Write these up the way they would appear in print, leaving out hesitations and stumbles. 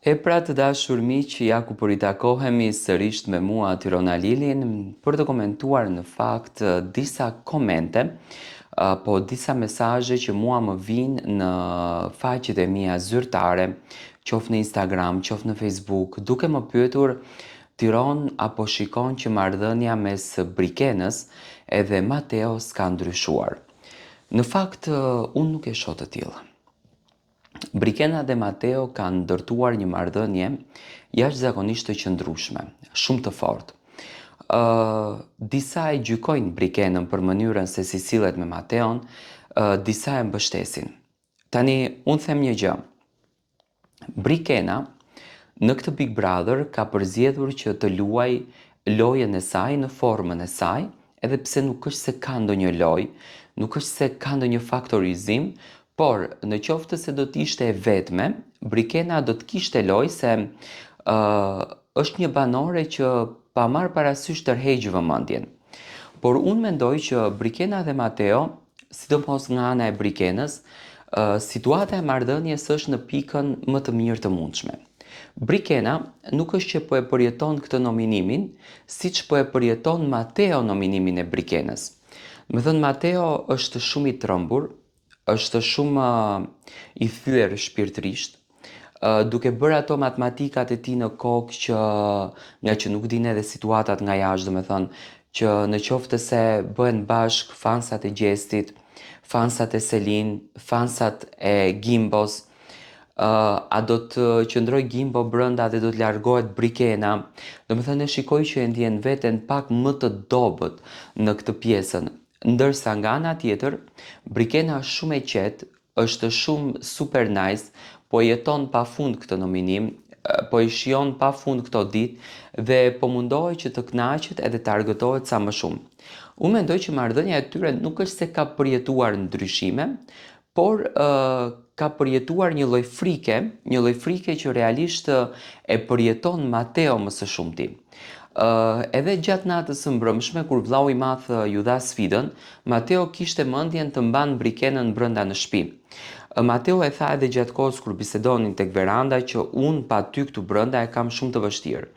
Pra të dashur miq, ja ku po ritakohemi sërish me mua Tirona Lilin për të komentuar në fakt disa komente, po disa mesazhe që mua më vinë në faqet e mia zyrtare, qoftë në Instagram, qoftë në Facebook, duke më pyetur Tiron apo shikon që marrëdhënia mes Brikenës edhe Mateos ka ndryshuar. Në fakt, unë nuk e shoh të tillë. Brikena dhe Mateo kanë ndërtuar një marrëdhënie jashtëzakonisht të qëndrueshme, shumë të fortë. Disa e gjykojnë Brikenën për mënyrën se si sillet me Mateon, disa e mbështesin. Tani, unë them një gjë. Brikena në këtë Big Brother ka përzgjedhur që të luaj lojën e saj në formën e saj, edhe pse nuk është se ka ndonjë lojë, nuk është se ka ndonjë faktorizim, por në qoftë se do të ishte e vetme, Brikena do të kishte lojë se është një banore që pa marrë parasysh tërheq vëmendjen. Por unë mendoj që Brikena dhe Mateo, sidomos nga ana e Brikenës, situata e marrëdhënies është në pikën më të mirë të mundshme. Brikena nuk është që po e përjeton këtë nominimin, siç po e përjeton Mateo nominimin e Brikenës. Me thënë, Mateo është shumë i trembur, është shumë i thyer shpirtërisht, duke bërë ato matematikat e tij në kokë që nga që nuk dinë edhe situatat nga jashtë, domethënë që në qoftë se bëhen bashk fansat e Gjestit, fansat e Selin, fansat e Gimbos, a do të qëndroj Gimbo brenda dhe do të largohet Brikena. Domethënë e shikoj që e ndjen veten pak më të dobët në këtë pjesën. Ndërsa nga ana tjetër, Brikena është shumë e qetë, është shumë super nice, po jeton pafund këtë nominim, po i shijon pafund këto ditë dhe po mundohet që të kënaqet edhe të argëtohet sa më shumë. Unë mendoj që marrëdhënia e tyre nuk është se ka përjetuar ndryshime, por ka përjetuar një lloj frike që realisht e përjeton Mateo më së shumti. Edhe gjatë natës së mbrëmshme, kur vllau i madh ju dha sfidën, Mateo kishte mendjen të mban Brikenën brenda në shtëpi. Mateo e tha edhe gjatë kohës kur bisedonin tek veranda që unë pa ty këtu brenda e kam shumë të vështirë.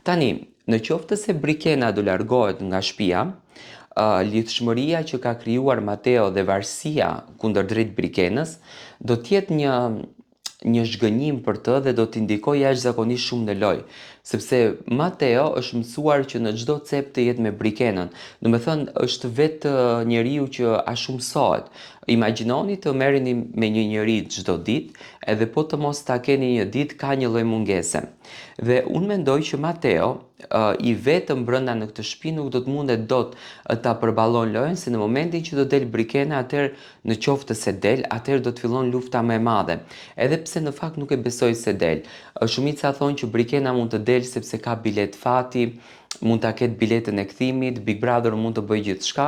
Tani, në qoftë se Brikena do largohet nga shtëpia, lidhshmëria që ka krijuar Mateo dhe varësia kundërdrejt Brikenës do të jetë një zhgënjim për të dhe do t'i ndikojë jashtëzakonisht shumë në lojë, sepse Mateo është mësuar që në çdo cep të jetë me Brikenën. Domethënë është vetë njeriu që ashumsohet. Imagjinoni të merreni me një njeri çdo ditë, edhe po të mos ta keni një ditë ka një lloj mungese. Dhe unë mendoj që Mateo i vetëm brenda në këtë shtëpi nuk do të mundet dot ta përballon lojën, se në momentin që do del Brikena, atëherë në qoftë se del, atëherë do të fillon lufta më e madhe. Edhe pse në fakt nuk e besoj se del. Shumica thonë që Brikena mund të del sepse ka bilet fati, mund ta ketë biletën e kthimit, Big Brother mund të bëjë gjithçka,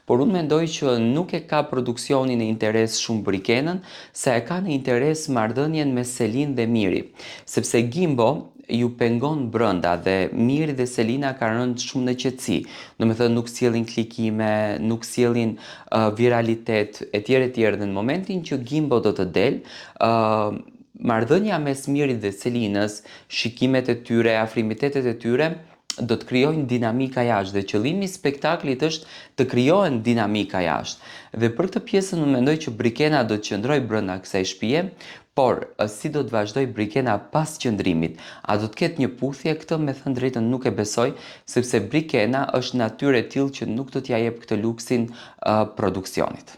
por unë mendoj që nuk e ka produksionin në interes shumë Brikenën, sa e ka në interes marrëdhënien me Selin dhe Miri, sepse Gimbo ju pengon brenda dhe Miri dhe Selina kanë rënë shumë në qetësi. Domethënë nuk sjellin klikime, nuk sjellin viralitet etj dhe në momentin që Gimbo do të del, marrëdhënia mes Mirit dhe Selinës, shikimet e tyre, afrimitetet e tyre do të krijojnë dinamika jashtë dhe qëllimi i spektaklit është të krijohen dinamika jashtë. Dhe për këtë pjesën unë mendoj që Brikena do të qëndrojë brenda kësaj shtëpie, por si do të vazhdoj Brikena pas qëndrimit? A do të ketë një puthje? Këtë me thënë drejtën nuk e besoj, sepse Brikena është natyrë e tillë që nuk do t'ja jep këtë luksin produksionit.